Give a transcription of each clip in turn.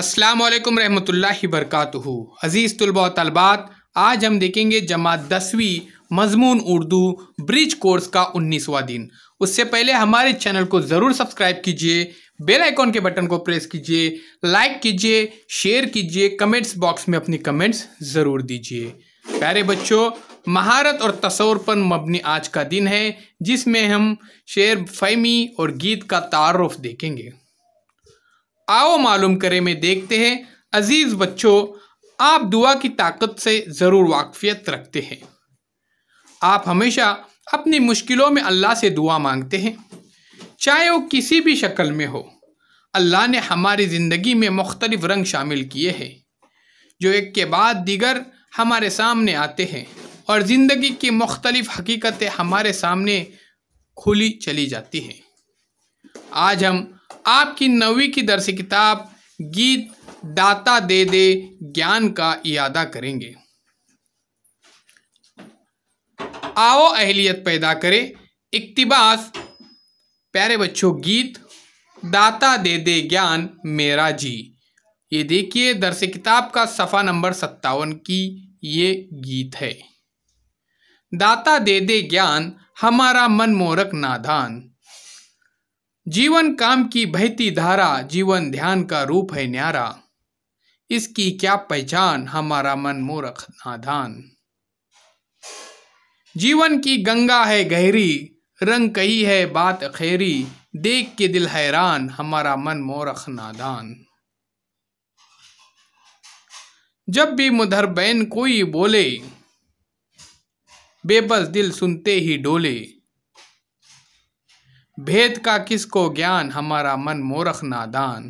अस्सलाम वालेकुम रहमतुल्लाहि बरकातुहू। अज़ीज़ तुलबा व तलबात, आज हम देखेंगे जमात 10वीं मज़मून उर्दू ब्रिज कोर्स का 19वां दिन। उससे पहले हमारे चैनल को ज़रूर सब्सक्राइब कीजिए, बेल आइकॉन के बटन को प्रेस कीजिए, लाइक कीजिए, शेयर कीजिए, कमेंट्स बॉक्स में अपनी कमेंट्स ज़रूर दीजिए। प्यारे बच्चों, महारत और तसव्वुर पर मबनी आज का दिन है, जिसमें हम शेर फ़हमी और गीत का तारुफ देखेंगे। आओ मालूम करें में देखते हैं। अजीज़ बच्चों, आप दुआ की ताकत से ज़रूर वाकफियत रखते हैं। आप हमेशा अपनी मुश्किलों में अल्लाह से दुआ मांगते हैं, चाहे वो किसी भी शक्ल में हो। अल्लाह ने हमारी ज़िंदगी में मुख्तलिफ़ रंग शामिल किए हैं, जो एक के बाद दीगर हमारे सामने आते हैं और ज़िंदगी की मुख्तलिफ़ हकीकतें हमारे सामने खुली चली जाती हैं। आज हम आपकी 9वीं की दरस किताब गीत दाता दे दे ज्ञान का इयादा करेंगे। आओ अहलियत पैदा करें इक्तिबास। प्यारे बच्चों, गीत दाता दे दे ज्ञान मेरा जी। ये देखिए दरस किताब का सफ़ा नंबर 57 की ये गीत है। दाता दे दे ज्ञान हमारा मन मोरक नादान, जीवन काम की बहती धारा, जीवन ध्यान का रूप है न्यारा, इसकी क्या पहचान हमारा मन मूर्ख नादान। जीवन की गंगा है गहरी, रंग कही है बात खैरी, देख के दिल हैरान हमारा मन मूर्ख नादान। जब भी मुदहर बैन कोई बोले, बेबस दिल सुनते ही डोले, भेद का किसको ज्ञान हमारा मन मूर्ख नादान।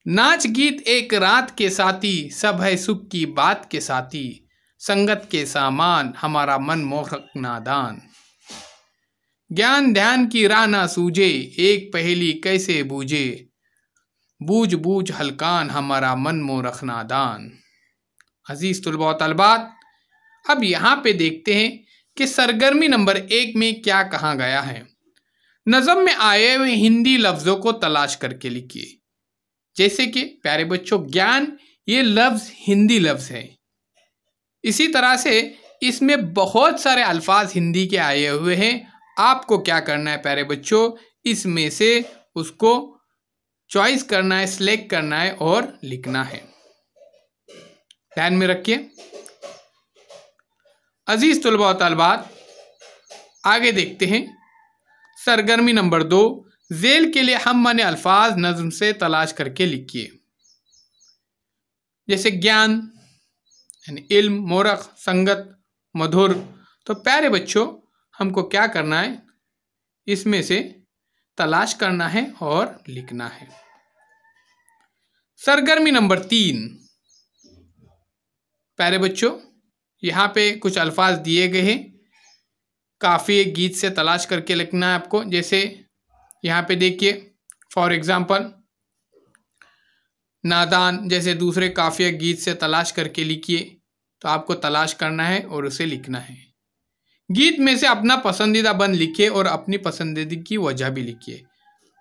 नाच गीत एक रात के साथी, सब है सुख की बात के साथी, संगत के सामान हमारा मन मूर्ख नादान। ज्ञान ध्यान की राह ना सूझे, एक पहेली कैसे बूझे, बूझ बूझ हलकान हमारा मन मूर्ख नादान। अजीज तुलबा व तलबात, अब यहाँ पे देखते हैं कि सरगर्मी नंबर 1 में क्या कहा गया है। नज़म में आए हुए हिंदी लफ्ज़ों को तलाश करके लिखिए। जैसे कि प्यारे बच्चों, ज्ञान ये लफ्ज़ हिंदी लफ्ज़ है। इसी तरह से इसमें बहुत सारे अल्फाज हिंदी के आए हुए हैं। आपको क्या करना है प्यारे बच्चों, इसमें से उसको चॉइस करना है, सिलेक्ट करना है और लिखना है। ध्यान में रखिए। अजीज तुलबा व तलबात, आगे देखते हैं। सरगर्मी नंबर 2, जेल के लिए हम माने अल्फाज नज़्म से तलाश करके लिखिए। जैसे ज्ञान यानी इल्म, मोरख, संगत, मधुर। तो प्यारे बच्चों, हमको क्या करना है, इसमें से तलाश करना है और लिखना है। सरगर्मी नंबर 3, प्यारे बच्चों, यहाँ पे कुछ अल्फाज दिए गए हैं। काफ़ी गीत से तलाश करके लिखना है आपको। जैसे यहाँ पे देखिए, फॉर एग्ज़ाम्पल नादान जैसे दूसरे काफ़िया गीत से तलाश करके लिखिए। तो आपको तलाश करना है और उसे लिखना है। गीत में से अपना पसंदीदा बंद लिखिए और अपनी पसंदीदा की वजह भी लिखिए।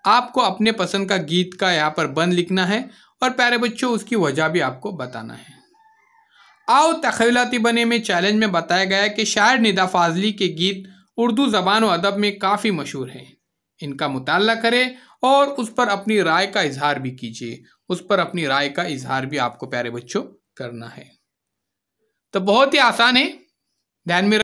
आपको अपने पसंद का गीत का यहाँ पर बंद लिखना है और प्यारे बच्चों उसकी वजह भी आपको बताना है। आओ तख़यलाती बने में चैलेंज में बताया गया है कि शायर निदा फाजली के गीत उर्दू ज़बान व अदब में काफ़ी मशहूर हैं। इनका मुताला करें और उस पर अपनी राय का इजहार भी कीजिए। उस पर अपनी राय का इजहार भी आपको प्यारे बच्चों करना है। तो बहुत ही आसान है, ध्यान में